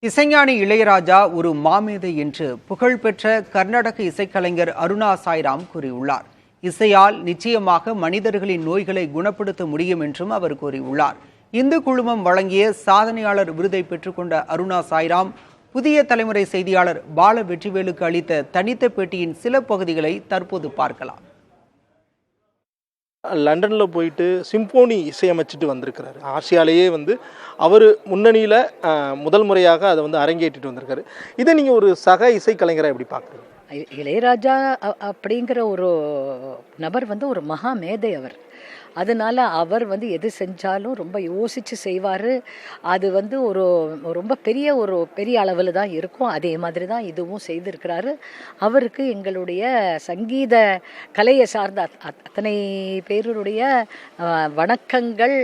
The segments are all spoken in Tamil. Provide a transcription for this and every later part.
இசைஞானி இளையராஜா ஒரு மாமேதை என்று புகழ்பெற்ற கர்நாடக இசைக்கலைஞர் அருணா சாய்ராம் கூறியுள்ளார். இசையால் நிச்சயமாக மனிதர்களின் நோய்களை குணப்படுத்த முடியும் என்றும் அவர் கூறியுள்ளார். இந்து குழுமம் வழங்கிய சாதனையாளர் விருதை பெற்றுக்கொண்ட அருணா சாய்ராம் புதிய தலைமுறை செய்தியாளர் பால வெற்றிவேலுக்கு அளித்த தனித்த பேட்டியின் சில பகுதிகளை தற்போது பார்க்கலாம். லண்டனில் போயிட்டு சிம்போனி இசையமைச்சிட்டு வந்திருக்கிறாரு. ஆசியாலேயே அவர் முன்னணியில் முதல் முறையாக அதை அரங்கேற்றிட்டு வந்திருக்காரு. இதை நீங்கள் ஒரு சக இசைக்கலைஞராக எப்படி பார்க்குறீங்க? இளையராஜா அப்படிங்கிற ஒரு நபர் ஒரு மகா மேதை அவர். அதனால அவர் எது செஞ்சாலும் ரொம்ப யோசித்து செய்வார். அது ஒரு ரொம்ப பெரிய அளவில் தான் இருக்கும். அதே மாதிரி தான் இதுவும் செய்திருக்கிறாரு. அவருக்கு எங்களுடைய சங்கீத கலையை சார்ந்த அத்தனை பேருடைய வணக்கங்கள்,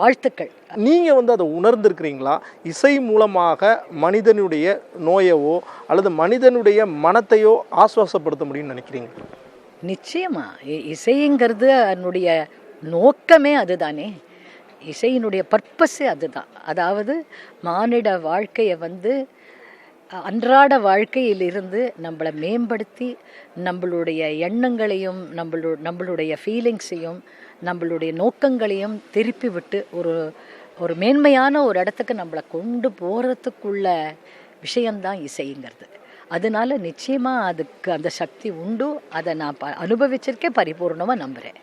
வாழ்த்துக்கள். நீங்கள் அதை உணர்ந்திருக்கிறீங்களா? இசை மூலமாக மனிதனுடைய நோயவோ அல்லது மனிதனுடைய மனத்தையோ ஆசுவாசப்படுத்த முடியும்னு நினைக்கிறீங்க? நிச்சயமா. இசைங்கிறது அதனுடைய நோக்கமே அதுதானே. இசையினுடைய பர்பஸே அதுதான். அதாவது மானிட வாழ்க்கையை அன்றாட வாழ்க்கையிலிருந்து நம்மளை மேம்படுத்தி நம்மளுடைய எண்ணங்களையும் நம்மளுடைய ஃபீலிங்ஸையும் நம்மளுடைய நோக்கங்களையும் திருப்பி விட்டு ஒரு மேன்மையான ஒரு இடத்துக்கு நம்மளை கொண்டு போகிறதுக்குள்ள விஷயம்தான் இசைங்கிறது. அதனால நிச்சயமாக அதுக்கு அந்த சக்தி உண்டு. அதை நான் அனுபவிச்சிருக்கேன், பரிபூர்ணமாக நம்புகிறேன்.